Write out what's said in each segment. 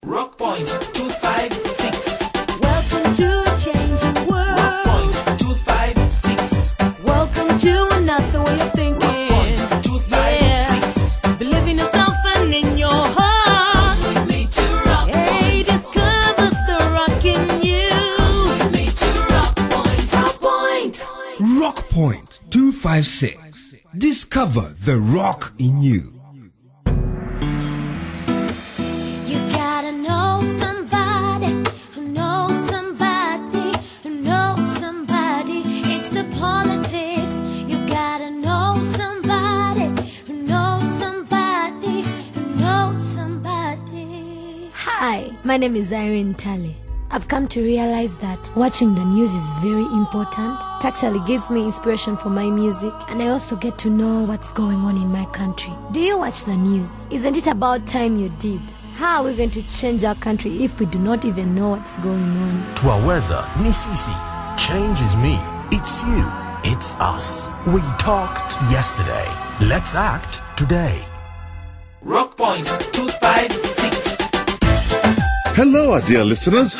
Rock Point 256. Welcome to a changing world. Rock Point 256. Welcome to another way of thinking. Rock Point 256. Yeah. Believe in yourself and in your heart. We're made to rock. Hey, discover the rock in you. We're made to rock point. Rock Point. Rock Point 256. Discover the rock in you. You gotta know somebody who knows somebody who knows somebody. It's the politics. You gotta know somebody who knows somebody who knows somebody. Hi, my name is Irene Talley. I've come to realize that watching the news is very important. It actually gives me inspiration for my music, and I also get to know what's going on in my country. Do you watch the news? Isn't it about time you did? How are we going to change our country if we do not even know what's going on? Twaweza ni sisi. Change is me. It's you. It's us. We talked yesterday. Let's act today. Rock Point 256. Hello, our dear listeners.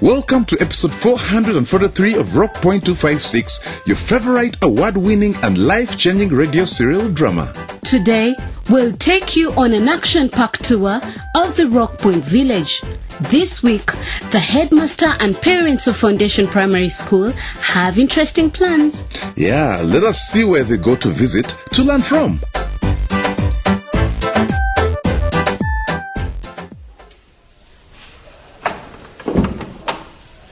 Welcome to episode 443 of Rock Point 256, your favorite award-winning and life-changing radio serial drama. Today, we'll take you on an action-packed tour of the Rock Point village. This week, the headmaster and parents of Foundation Primary School have interesting plans. Yeah, let us see where they go to visit to learn from.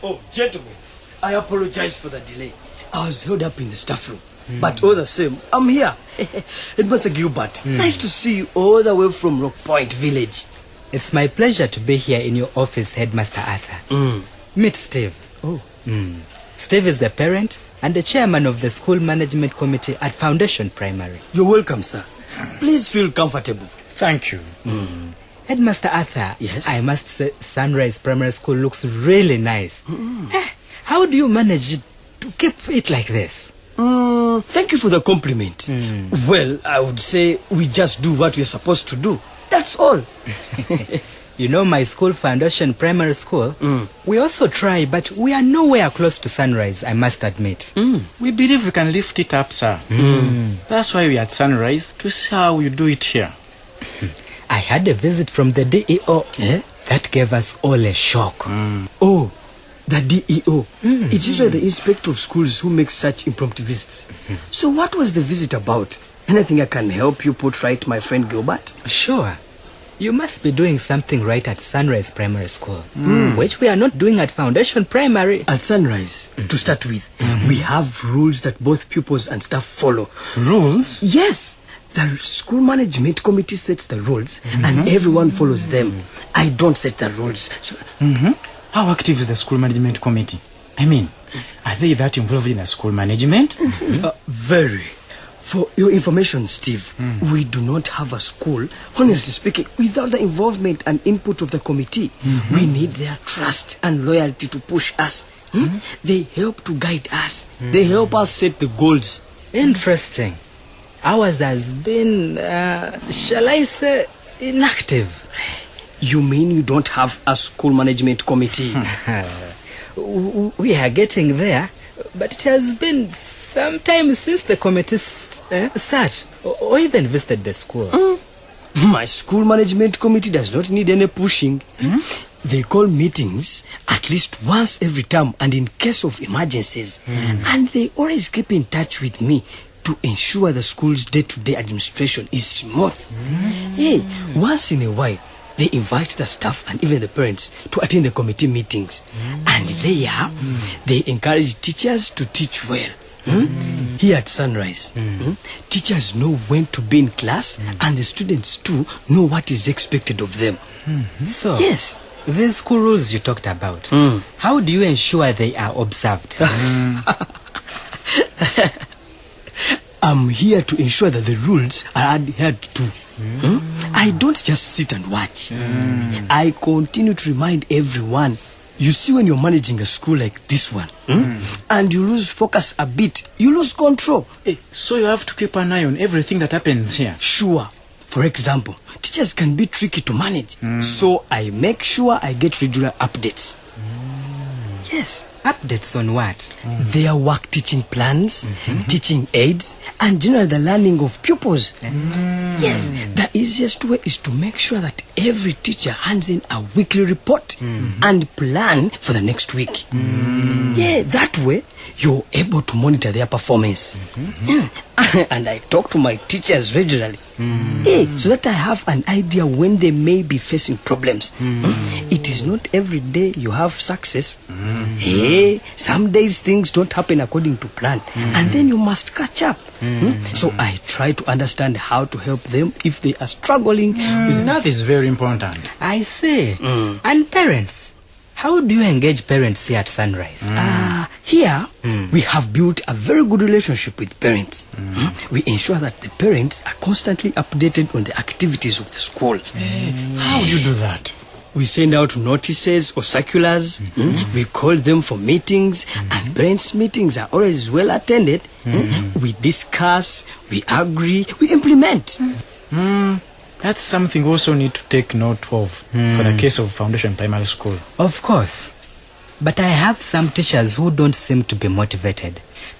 Oh, gentlemen, I apologize for the delay. I was held up in the staff room. But all the same, I'm here. Headmaster Gilbert, nice to see you all the way from Rock Point Village. It's my pleasure to be here in your office, Headmaster Arthur. Meet Steve. Oh. Steve is the parent and the chairman of the school management committee at Foundation Primary. You're welcome, sir. Please feel comfortable. Thank you. Headmaster Arthur, Yes? I must say Sunrise Primary School looks really nice. How do you manage to keep it like this? Thank you for the compliment. Well, I would say we just do what we're supposed to do. That's all. You know, my school, Foundation Primary School, we also try, but we are nowhere close to Sunrise, I must admit. We believe we can lift it up, sir. That's why we are at Sunrise, to see how you do it here. I had a visit from the DEO. Eh? That gave us all a shock. Oh, the DEO. It's usually the inspector of schools who makes such impromptu visits. So what was the visit about? Anything I can help you put right, my friend Gilbert? Sure. You must be doing something right at Sunrise Primary School, which we are not doing at Foundation Primary. At Sunrise, to start with, we have rules that both pupils and staff follow. Rules? Yes, the school management committee sets the rules and everyone follows them. I don't set the rules. So, How active is the school management committee? I mean, are they that involved in the school management? very. For your information, Steve, we do not have a school, honestly speaking, without the involvement and input of the committee. We need their trust and loyalty to push us. They help to guide us. They help us set the goals. Interesting. Ours has been, shall I say, inactive. You mean you don't have a school management committee? We are getting there, but it has been some time since the committee sat or even visited the school. My school management committee does not need any pushing. They call meetings at least once every term and in case of emergencies. And they always keep in touch with me to ensure the school's day-to-day administration is smooth. Hey, once in a while, they invite the staff and even the parents to attend the committee meetings. And there, they encourage teachers to teach well. Here at Sunrise, teachers know when to be in class and the students too know what is expected of them. So, Yes. these school rules you talked about, how do you ensure they are observed? I'm here to ensure that the rules are adhered to. I don't just sit and watch. I continue to remind everyone. You see, when you're managing a school like this one, and you lose focus a bit, you lose control. So you have to keep an eye on everything that happens here. Sure. For example, teachers can be tricky to manage. So I make sure I get regular updates. Yes. Updates on what? Their work teaching plans, teaching aids, and generally the learning of pupils. Yes, the easiest way is to make sure that every teacher hands in a weekly report and plan for the next week. Yeah, that way you're able to monitor their performance. And I talk to my teachers regularly, so that I have an idea when they may be facing problems. It is not every day you have success. Hey, some days things don't happen according to plan, and then you must catch up. So I try to understand how to help them if they are struggling with That is very important. I see. And parents? How do you engage parents here at Sunrise? Here, we have built a very good relationship with parents. We ensure that the parents are constantly updated on the activities of the school. How do you do that? We send out notices or circulars. We call them for meetings, and parents' meetings are always well attended. We discuss, we agree, we implement. That's something we also need to take note of for the case of Foundation Primary School. Of course. But I have some teachers who don't seem to be motivated.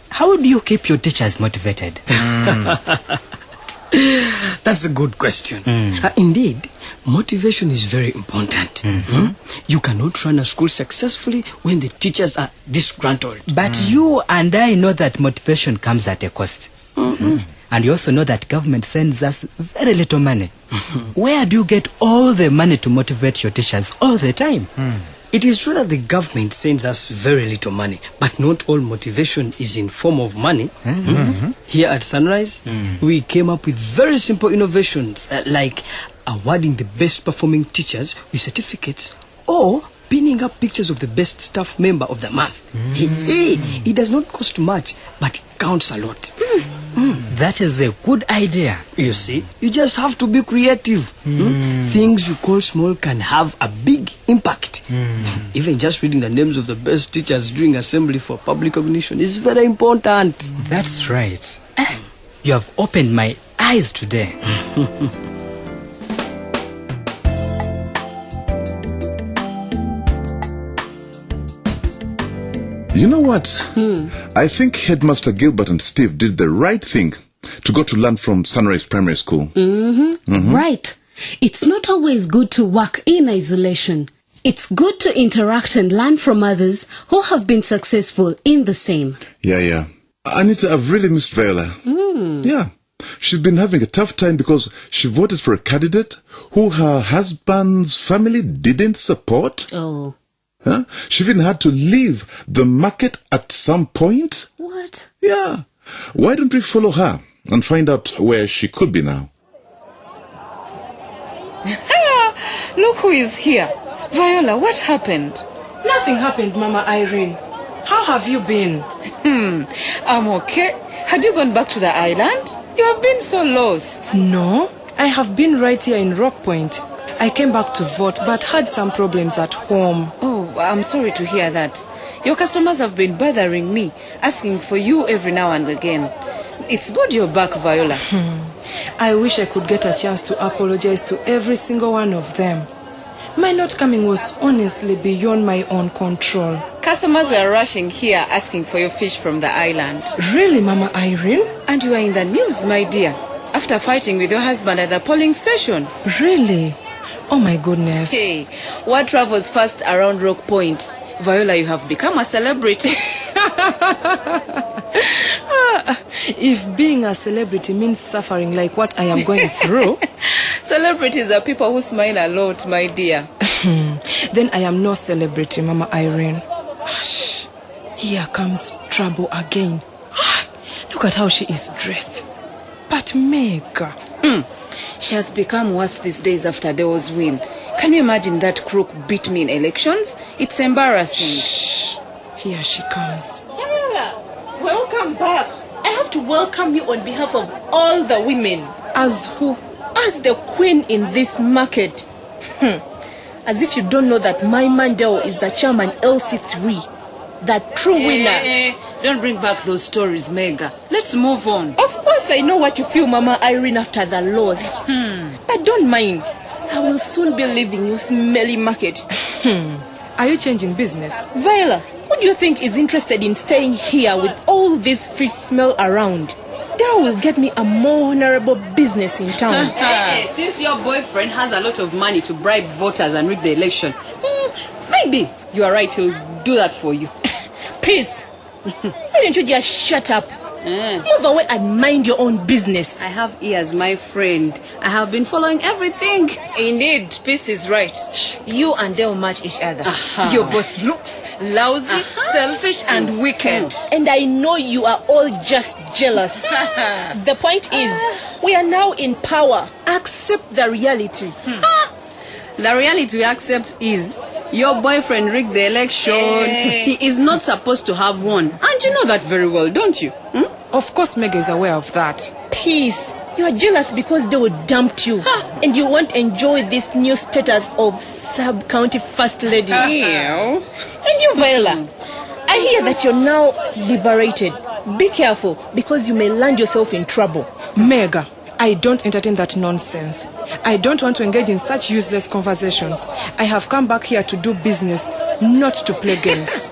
How do you keep your teachers motivated? That's a good question. Indeed, motivation is very important. You cannot run a school successfully when the teachers are disgruntled. But you and I know that motivation comes at a cost. And you also know that government sends us very little money. Where do you get all the money to motivate your teachers all the time? It is true that the government sends us very little money, but not all motivation is in form of money. Here at Sunrise, we came up with very simple innovations like awarding the best performing teachers with certificates or pinning up pictures of the best staff member of the month. It does not cost much, but it counts a lot. That is a good idea. You see, you just have to be creative. Things you call small can have a big impact. Even just reading the names of the best teachers during assembly for public recognition is very important. That's right. You have opened my eyes today. You know what? I think Headmaster Gilbert and Steve did the right thing to go to learn from Sunrise Primary School. Right. It's not always good to work in isolation. It's good to interact and learn from others who have been successful in the same. Yeah. Anita, I've really missed Viola. Yeah. She's been having a tough time because she voted for a candidate who her husband's family didn't support. Oh. She even had to leave the market at some point. What? Yeah. Why don't we follow her and find out where she could be now? Look who is here. Viola, what happened? Nothing happened, Mama Irene. How have you been? I'm okay. Had you gone back to the island? You have been so lost. No, I have been right here in Rock Point. I came back to vote but had some problems at home. Oh, I'm sorry to hear that. Your customers have been bothering me, asking for you every now and again. It's good you're back, Viola. I wish I could get a chance to apologize to every single one of them. My not coming was honestly beyond my own control. Customers were rushing here asking for your fish from the island. Really, Mama Irene? And you are in the news, my dear, after fighting with your husband at the polling station. Really? Oh my goodness. Hey, what travels fast around Rock Point? Viola, you have become a celebrity. If being a celebrity means suffering like what I am going through... Celebrities are people who smile a lot, my dear. Then I am no celebrity, Mama Irene. Shh. Here comes trouble again. Look at how she is dressed. But Mega... She has become worse these days after Deo's win. Can you imagine that crook beat me in elections? It's embarrassing. Shh. Here she comes. Viola, welcome back. I have to welcome you on behalf of all the women. As who? As the queen in this market. As if you don't know that my man Deo is the chairman LC3. The true winner. Don't bring back those stories, Mega. Let's move on. Of course I know what you feel, Mama Irene, after the loss. But don't mind. I will soon be leaving your smelly market. Are you changing business? Viola, who do you think is interested in staying here with all this fish smell around? That will get me a more honorable business in town. Hey, since your boyfriend has a lot of money to bribe voters and rig the election, maybe you are right, he'll do that for you. Peace. Why don't you just shut up? Move away and mind your own business. I have ears, my friend. I have been following everything. Indeed, Peace is right. You and Dale match each other. You're both looks, lousy, selfish, and wicked. And I know you are all just jealous. The point is, we are now in power. Accept the reality. The reality we accept is your boyfriend rigged the election. He is not supposed to have won. And you know that very well, don't you? Of course, Meg is aware of that. Peace. You are jealous because they would dump you. And you won't enjoy this new status of sub-county first lady. And you, Viola, I hear that you're now liberated. Be careful because you may land yourself in trouble. Mega, I don't entertain that nonsense. I don't want to engage in such useless conversations. I have come back here to do business, not to play games.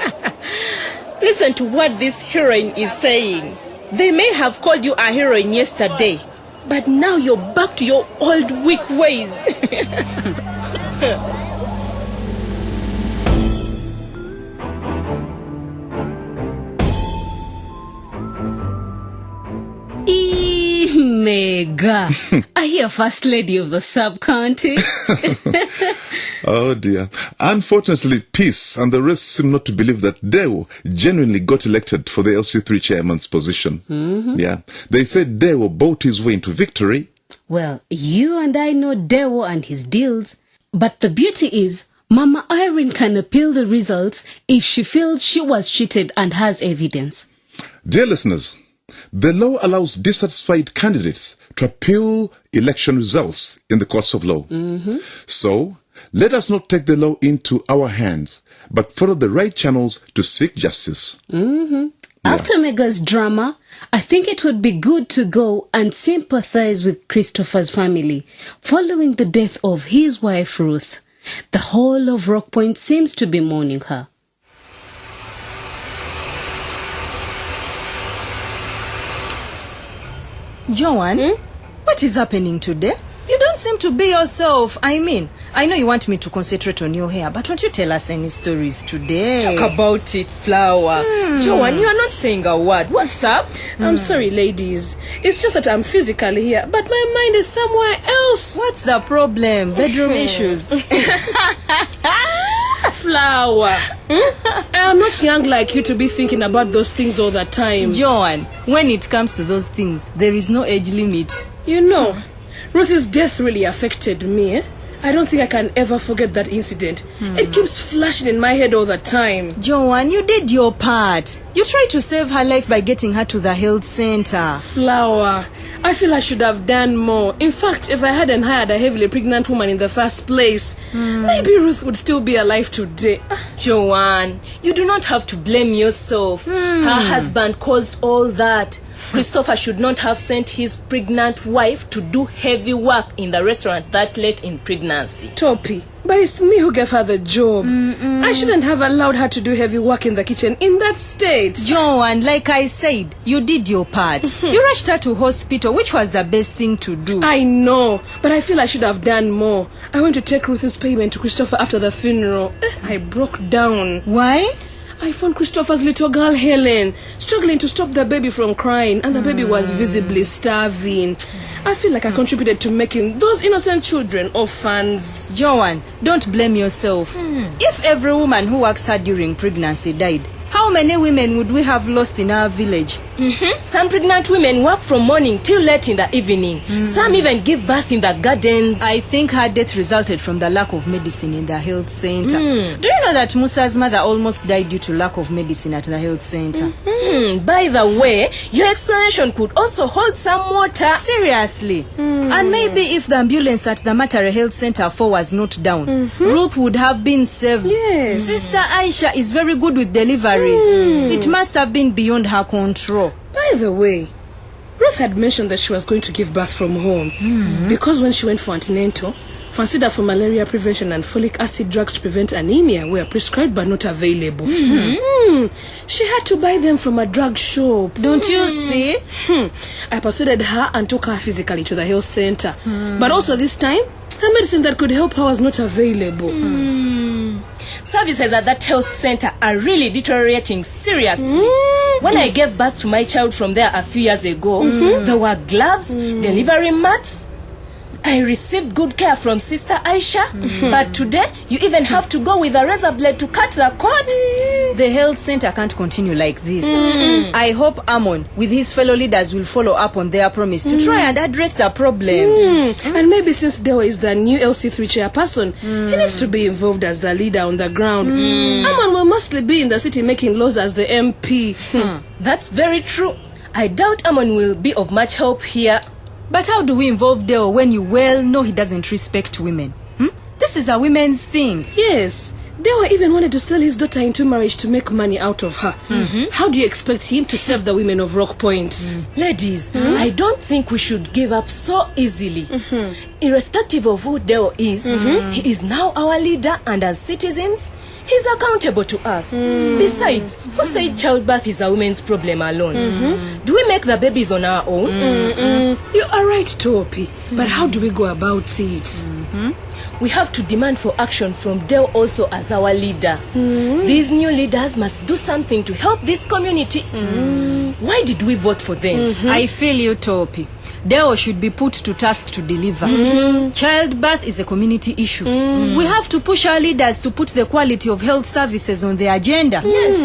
Listen to what this heroine is saying. They may have called you a heroine yesterday, but now you're back to your old weak ways. Mega. I hear first lady of the sub-county. Oh dear. Unfortunately, Peace and the rest seem not to believe that Deo genuinely got elected for the LC3 chairman's position. Yeah. They said Deo bought his way into victory. Well, you and I know Deo and his deals. But the beauty is, Mama Irene can appeal the results if she feels she was cheated and has evidence. Dear listeners, the law allows dissatisfied candidates to appeal election results in the courts of law. So, let us not take the law into our hands, but follow the right channels to seek justice. After Mega's drama, I think it would be good to go and sympathize with Christopher's family following the death of his wife Ruth. The whole of Rock Point seems to be mourning her. Joan, what is happening today? You don't seem to be yourself. I mean, I know you want me to concentrate on your hair, but won't you tell us any stories today? Talk about it, Flower. Joan, you are not saying a word. What's up? I'm sorry, ladies. It's just that I'm physically here, but my mind is somewhere else. What's the problem? Bedroom issues? Flower. I am not young like you to be thinking about those things all the time. Joan, when it comes to those things, there is no age limit. You know, Ruth's death really affected me. I don't think I can ever forget that incident. It keeps flashing in my head all the time. Joan, you did your part. You tried to save her life by getting her to the health center. Flower, I feel I should have done more. In fact, if I hadn't hired a heavily pregnant woman in the first place, maybe Ruth would still be alive today. Joan, you do not have to blame yourself. Her husband caused all that. Christopher should not have sent his pregnant wife to do heavy work in the restaurant that late in pregnancy. Toppy, but it's me who gave her the job. I shouldn't have allowed her to do heavy work in the kitchen in that state. Joan, like I said, you did your part. You rushed her to hospital, which was the best thing to do. I know, but I feel I should have done more. I went to take Ruth's payment to Christopher after the funeral. I broke down. Why? I found Christopher's little girl, Helen, struggling to stop the baby from crying, and the baby was visibly starving. I feel like I contributed to making those innocent children orphans. Joan, don't blame yourself. If every woman who works hard during pregnancy died, how many women would we have lost in our village? Some pregnant women work from morning till late in the evening. Some even give birth in the gardens. I think her death resulted from the lack of medicine in the health center. Do you know that Musa's mother almost died due to lack of medicine at the health center? By the way, your explanation could also hold some water. Seriously. And maybe if the ambulance at the Matare Health Center 4 was not down, Ruth would have been saved. Yes. Sister Aisha is very good with deliveries. It must have been beyond her control. By the way, Ruth had mentioned that she was going to give birth from home. Because when she went for antenatal, Fansida for malaria prevention and folic acid drugs to prevent anemia were prescribed but not available. She had to buy them from a drug shop. Don't you see? I persuaded her and took her physically to the health center. But also this time, the medicine that could help her was not available. Services at that health center are really deteriorating seriously. When I gave birth to my child from there a few years ago, there were gloves, delivery mats. I received good care from Sister Aisha, but today you even have to go with a razor blade to cut the cord. The health center can't continue like this. I hope Amon, with his fellow leaders, will follow up on their promise to try and address the problem. And maybe since Dewa is the new LC3 chairperson, he needs to be involved as the leader on the ground. Amon will mostly be in the city making laws as the MP. That's very true. I doubt Amon will be of much help here. But how do we involve Deo when you well know he doesn't respect women? This is a women's thing. Yes. Dewa even wanted to sell his daughter into marriage to make money out of her. How do you expect him to serve the women of Rock Point? Ladies, I don't think we should give up so easily. Irrespective of who Deo is, he is now our leader, and as citizens, he's accountable to us. Besides, who said childbirth is a woman's problem alone? Do we make the babies on our own? You are right, Topi. But how do we go about it? We have to demand for action from Deo also as our leader. These new leaders must do something to help this community. Why did we vote for them? I feel you, Topi. Deo should be put to task to deliver. Childbirth is a community issue. We have to push our leaders to put the quality of health services on the agenda. Yes.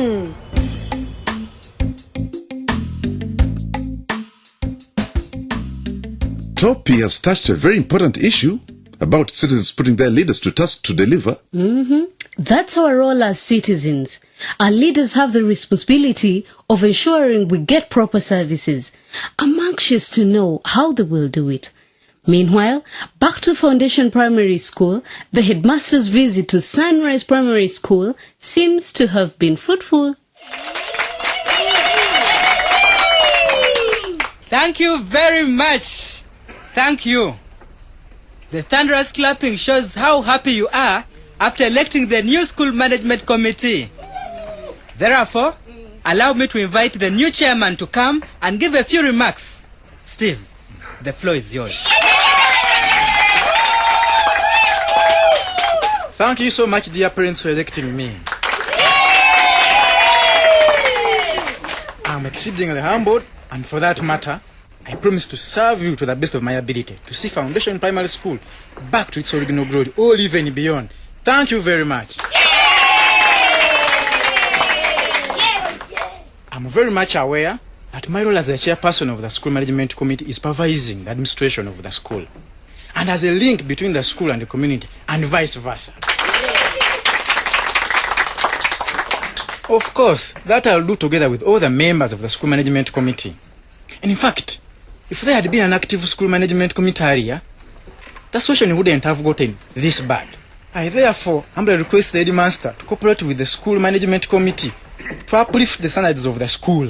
Topi has touched a very important issue about citizens putting their leaders to task to deliver. That's our role as citizens. Our leaders have the responsibility of ensuring we get proper services. I'm anxious to know how they will do it. Meanwhile, back to Foundation Primary School, the headmaster's visit to Sunrise Primary School seems to have been fruitful. Thank you very much. Thank you. The thunderous clapping shows how happy you are after electing the new school management committee. Therefore, allow me to invite the new chairman to come and give a few remarks. Steve, the floor is yours. Thank you so much, dear parents, for electing me. I'm exceedingly humbled, and for that matter, I promise to serve you to the best of my ability to see Foundation Primary School back to its original glory, or even beyond. Thank you very much. I'm very much aware that my role as the chairperson of the school management committee is supervising the administration of the school, and as a link between the school and the community, and vice versa. Of course, that I'll do together with all the members of the school management committee. And in fact, if there had been an active school management committee area, the situation wouldn't have gotten this bad. I therefore humbly request the headmaster to cooperate with the school management committee to uplift the standards of the school.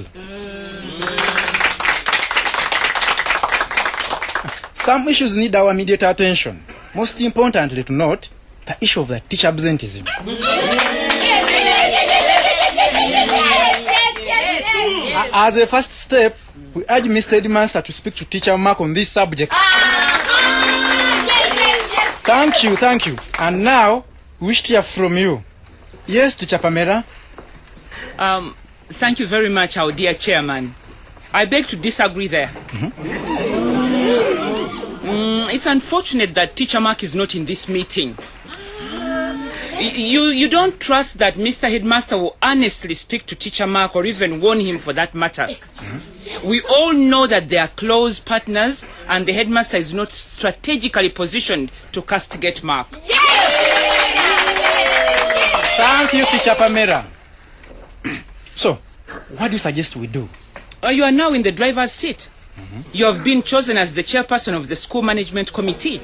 Some issues need our immediate attention. Most importantly to note, the issue of the teacher absenteeism. As a first step, we urge Mr. Headmaster to speak to Teacher Mark on this subject. Thank you. And now, we wish to hear from you. Yes, Teacher Pamela? Thank you very much, our dear chairman. I beg to disagree there. It's unfortunate that Teacher Mark is not in this meeting. You don't trust that Mr. Headmaster will honestly speak to Teacher Mark, or even warn him for that matter. We all know that they are close partners, and the headmaster is not strategically positioned to castigate Mark. Thank you, Teacher Pamela. So, what do you suggest we do? You are now in the driver's seat. You have been chosen as the chairperson of the school management committee.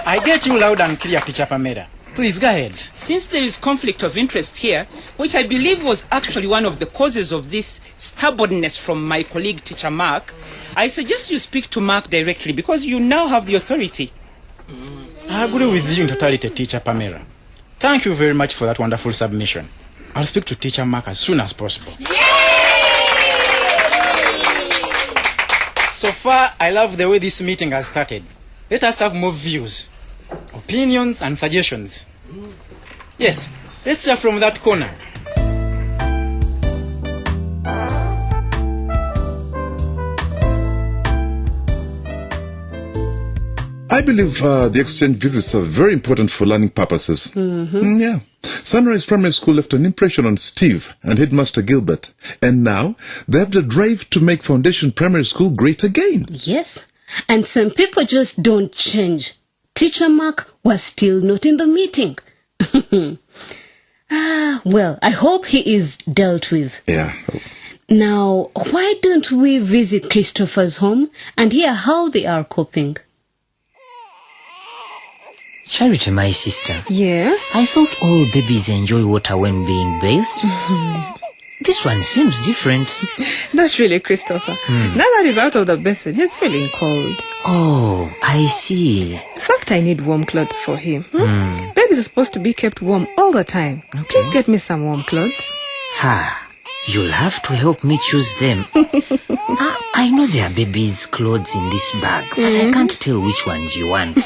I get you loud and clear, Teacher Pamela. Please, go ahead. Since there is conflict of interest here, which I believe was actually one of the causes of this stubbornness from my colleague teacher Mark, I suggest you speak to Mark directly because you now have the authority. I agree with you in totality, teacher Pamela. Thank you very much for that wonderful submission. I'll speak to teacher Mark as soon as possible. So far, I love the way this meeting has started. Let us have more views, opinions and suggestions. Yes, let's hear from that corner. I believe the exchange visits are very important for learning purposes. Yeah. Sunrise Primary School left an impression on Steve and Headmaster Gilbert. And now they have the drive to make Foundation Primary School great again. Yes. And some people just don't change. Teacher Mark was still not in the meeting. Well, I hope he is dealt with. Yeah. Now, why don't we visit Christopher's home and hear how they are coping? Charity, my sister. Yes? I thought all babies enjoy water when being bathed. This one seems different. Not really, Christopher. Now that he's out of the basin, he's feeling cold. Oh, I see. In fact, I need warm clothes for him. Babies are supposed to be kept warm all the time. Okay. Please get me some warm clothes. You'll have to help me choose them. I know there are babies' clothes in this bag, but I can't tell which ones you want.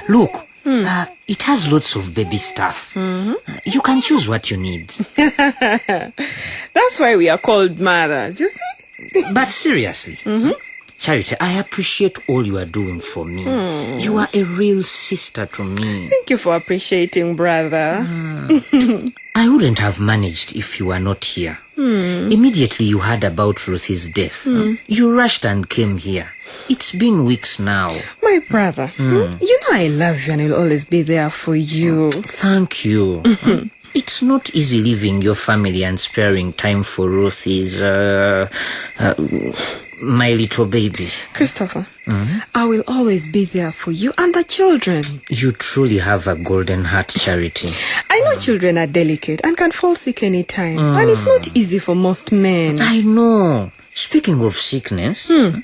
Look, it has lots of baby stuff. You can choose what you need. That's why we are called mothers, you see? But seriously, Charity, I appreciate all you are doing for me. You are a real sister to me. Thank you for appreciating, brother. I wouldn't have managed if you were not here. Immediately you heard about Ruthie's death. You rushed and came here. It's been weeks now. My brother, you know I love you and I will always be there for you. Thank you. It's not easy leaving your family and sparing time for Ruthie's, my little baby. Christopher, I will always be there for you and the children. You truly have a golden heart, Charity. I know children are delicate and can fall sick anytime. And it's not easy for most men. I know. Speaking of sickness, do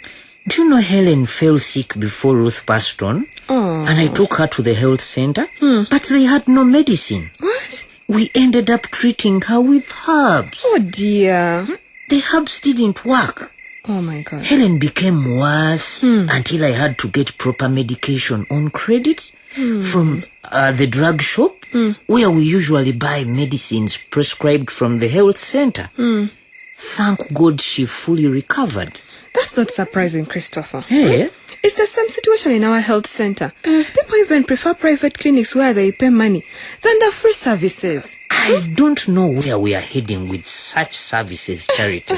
you know Helen fell sick before Ruth passed on? And I took her to the health center, but they had no medicine. What? We ended up treating her with herbs. Oh dear. The herbs didn't work. Oh my God. Helen became worse until I had to get proper medication on credit from the drug shop where we usually buy medicines prescribed from the health center. Thank God she fully recovered. That's not surprising, Christopher. Hey? It's the same situation in our health center. People even prefer private clinics where they pay money than the free services. I don't know where we are heading with such services, Charity.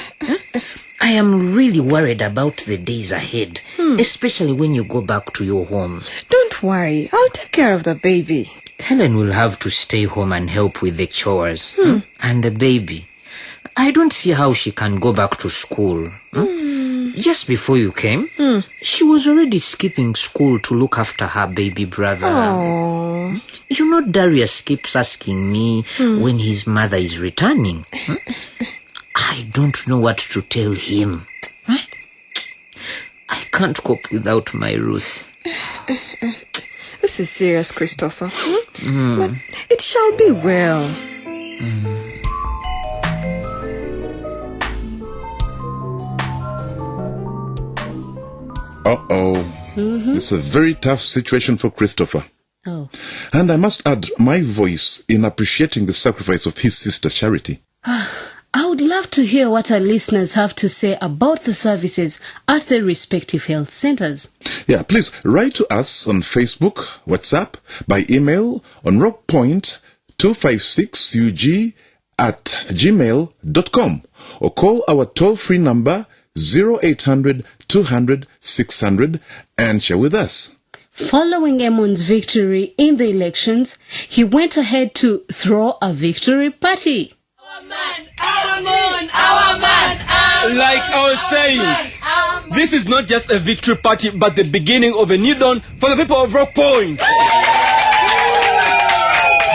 I am really worried about the days ahead, especially when you go back to your home. Don't worry, I'll take care of the baby. Helen will have to stay home and help with the chores. And the baby, I don't see how she can go back to school. Just before you came, she was already skipping school to look after her baby brother. Aww. You know, Darius keeps asking me when his mother is returning. I don't know what to tell him. I can't cope without my Ruth. This is serious, Christopher. But it shall be well. It's a very tough situation for Christopher. And I must add my voice in appreciating the sacrifice of his sister Charity. I would love to hear what our listeners have to say about the services at their respective health centers. Yeah, please write to us on Facebook, WhatsApp, by email on rockpoint256ug@gmail.com or call our toll-free number 0800 200 600 and share with us. Following Emon's victory in the elections, he went ahead to throw a victory party. Like I was saying, this is not just a victory party, but the beginning of a new dawn for the people of Rock Point.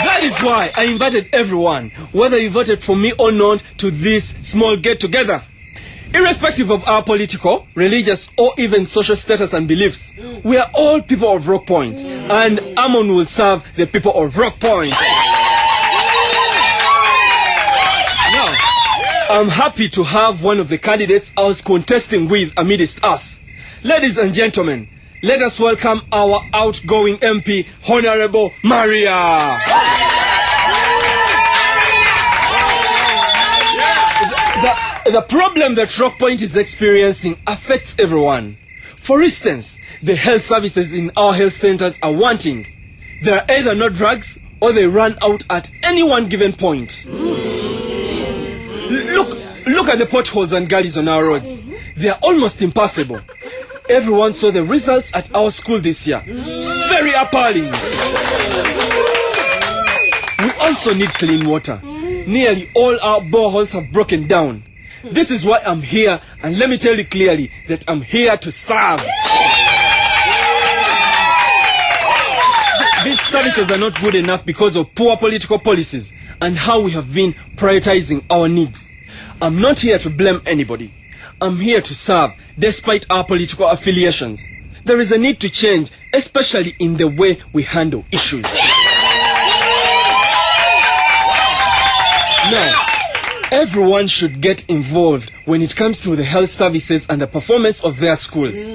That is why I invited everyone, whether you voted for me or not, to this small get-together. Irrespective of our political, religious, or even social status and beliefs, we are all people of Rock Point, and Amon will serve the people of Rock Point. Now, I'm happy to have one of the candidates I was contesting with amidst us. Ladies and gentlemen, let us welcome our outgoing MP, Honorable Maria. The problem that Rock Point is experiencing affects everyone. For instance, the health services in our health centers are wanting. There are either no drugs or they run out at any one given point. Look at the potholes and gullies on our roads. They are almost impassable. Everyone saw the results at our school this year. Very appalling. We also need clean water. Nearly all our boreholes have broken down. This is why I'm here, and let me tell you clearly that I'm here to serve. These services are not good enough because of poor political policies and how we have been prioritizing our needs. I'm not here to blame anybody. I'm here to serve, despite our political affiliations. There is a need to change, especially in the way we handle issues. Now, everyone should get involved when it comes to the health services and the performance of their schools.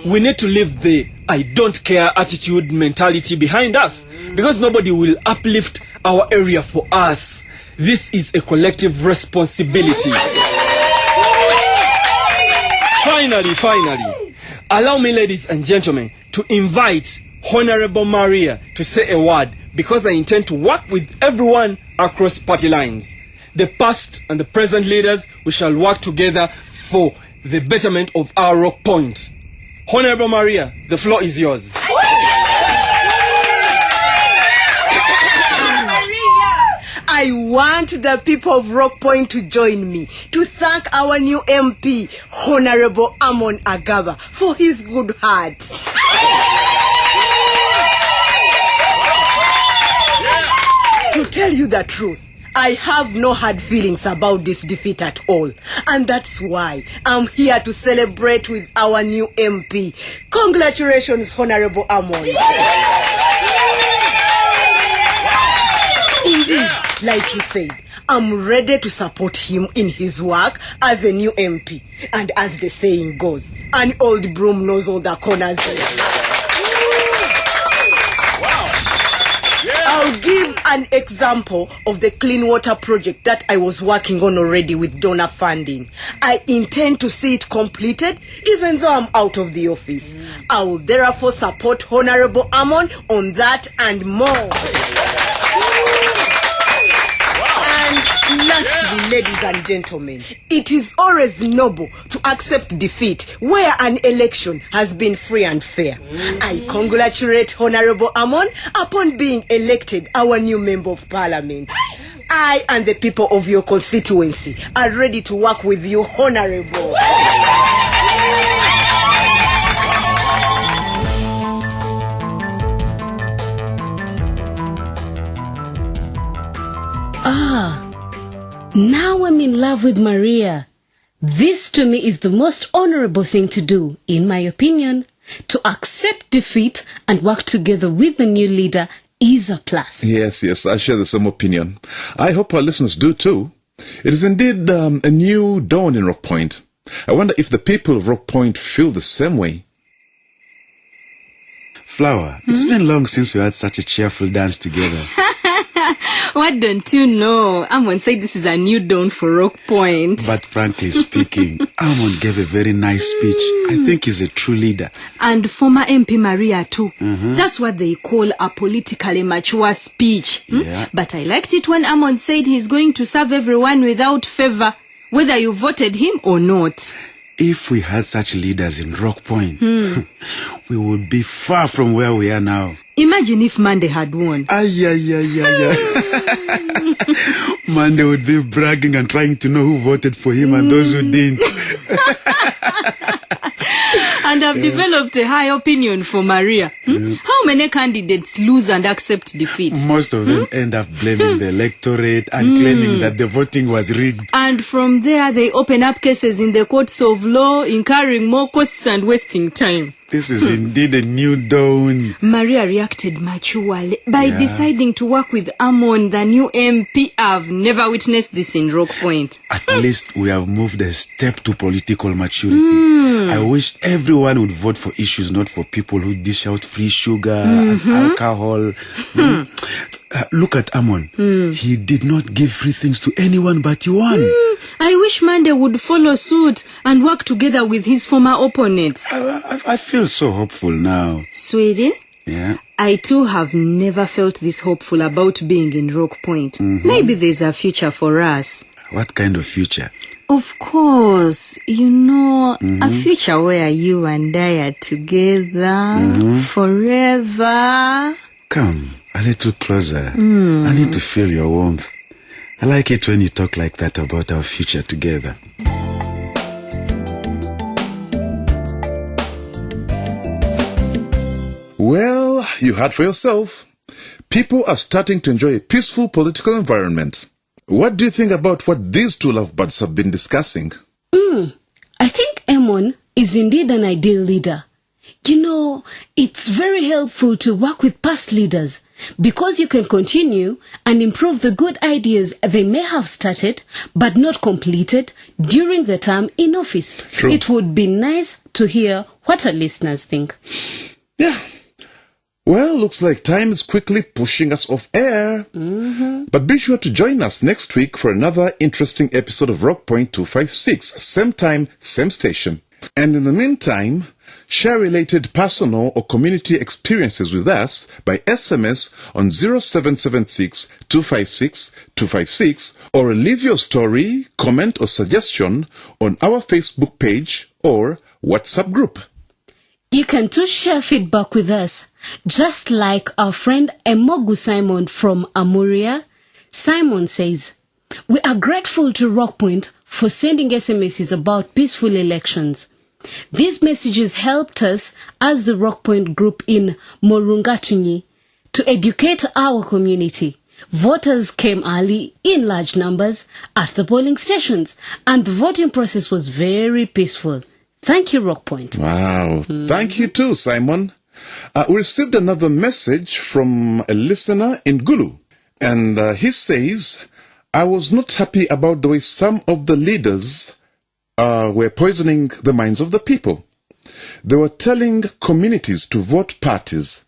We need to leave the I don't care attitude mentality behind us, because nobody will uplift our area for us. This is a collective responsibility. Finally, allow me, ladies and gentlemen, to invite Honorable Maria to say a word, because I intend to work with everyone across party lines. The past and the present leaders, we shall work together for the betterment of our Rock Point. Honorable Maria, the floor is yours. I want the people of Rock Point to join me to thank our new MP, Honorable Amon Agaba, for his good heart. To tell you the truth, I have no hard feelings about this defeat at all. And that's why I'm here to celebrate with our new MP. Congratulations, Honorable Amon. Indeed, like he said, I'm ready to support him in his work as a new MP. And as the saying goes, an old broom knows all the corners. I'll give an example of the clean water project that I was working on already with donor funding. I intend to see it completed even though I'm out of the office. I will therefore support Honorable Amon on that and more. And lastly, ladies and gentlemen, it is always noble to accept defeat where an election has been free and fair. I congratulate Honorable Amon upon being elected our new Member of Parliament. I and the people of your constituency are ready to work with you, Honorable. Now I'm in love with Maria. This to me is the most honorable thing to do, in my opinion. To accept defeat and work together with the new leader is a plus. Yes, I share the same opinion. I hope our listeners do too. It is indeed a new dawn in Rock Point. I wonder if the people of Rock Point feel the same way. Flower, it's been long since we had such a cheerful dance together. What don't you know? Amon said this is a new dawn for Rock Point. But frankly speaking, Amon gave a very nice speech. I think he's a true leader. And former MP Maria too. Mhm. That's what they call a politically mature speech. Yeah. But I liked it when Amon said he's going to serve everyone without favor, whether you voted him or not. If we had such leaders in Rock Point, we would be far from where we are now. Imagine if Monday had won. Monday would be bragging and trying to know who voted for him and those who didn't. And I've developed a high opinion for Maria. How many candidates lose and accept defeat? Most of them end up blaming the electorate and claiming that the voting was rigged. And from there, they open up cases in the courts of law, incurring more costs and wasting time. This is indeed a new dawn. Maria reacted maturely by deciding to work with Amon, the new MP. I've never witnessed this in Rock Point. At least we have moved a step to political maturity. I wish everyone would vote for issues, not for people who dish out free sugar and alcohol. Look at Amon. He did not give free things to anyone but he won. I wish Monday would follow suit and work together with his former opponents. I feel so hopeful now. Sweetie? Yeah. I too have never felt this hopeful about being in Rock Point. Maybe there's a future for us. What kind of future? Of course, a future where you and I are together forever. Come, a little closer. I need to feel your warmth. I like it when you talk like that about our future together. Well, you heard for yourself. People are starting to enjoy a peaceful political environment. What do you think about what these two lovebirds have been discussing? I think Amon is indeed an ideal leader. It's very helpful to work with past leaders because you can continue and improve the good ideas they may have started but not completed during the term in office. True. It would be nice to hear what our listeners think. Yeah. Well, looks like time is quickly pushing us off air. But be sure to join us next week for another interesting episode of Rock Point 256. Same time, same station. And in the meantime, share related personal or community experiences with us by SMS on 0776 256 256 or leave your story, comment or suggestion on our Facebook page or WhatsApp group. You can too share feedback with us, just like our friend Emogu Simon from Amuria. Simon says, "We are grateful to Rock Point for sending SMSs about peaceful elections. These messages helped us as the Rock Point group in Morungatunyi to educate our community. Voters came early in large numbers at the polling stations, and the voting process was very peaceful. Thank you, Rock Point." Wow. Thank you too, Simon. We received another message from a listener in Gulu. And he says, "I was not happy about the way some of the leaders were poisoning the minds of the people. They were telling communities to vote parties.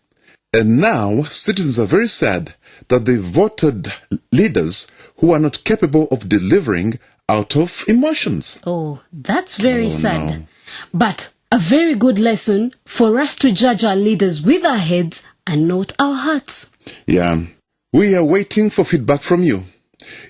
And now citizens are very sad that they voted leaders who are not capable of delivering out of emotions." Oh, that's very sad. But a very good lesson for us to judge our leaders with our heads and not our hearts. Yeah. We are waiting for feedback from you.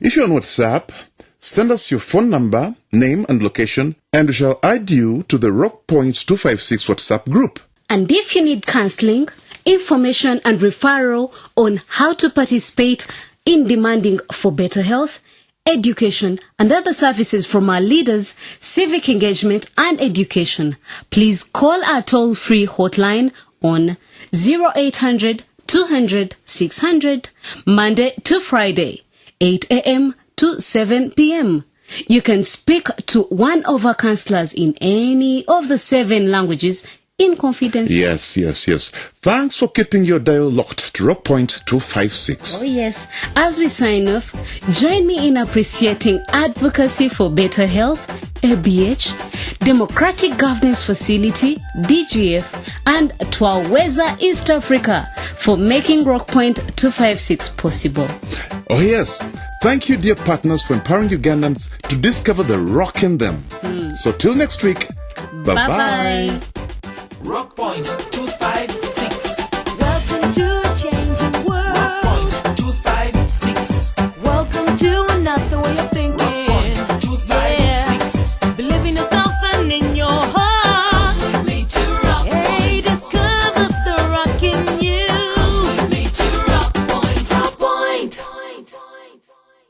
If you're on WhatsApp, send us your phone number, name and location, and we shall add you to the Rock Point 256 WhatsApp group. And if you need counseling, information and referral on how to participate in demanding for better health, education and other services from our leaders, civic engagement and education, please call our toll-free hotline on 0800 200 600, Monday to Friday, 8 a.m. to 7 p.m. You can speak to one of our counselors in any of the 7 languages in confidence. Yes. Thanks for keeping your dial locked to Rock Point 256. Oh yes. As we sign off, join me in appreciating Advocacy for Better Health, ABH, Democratic Governance Facility, DGF, and Twaweza East Africa for making Rock Point 256 possible. Oh yes. Thank you, dear partners, for empowering Ugandans to discover the rock in them. So till next week, bye-bye. Rock Point 256.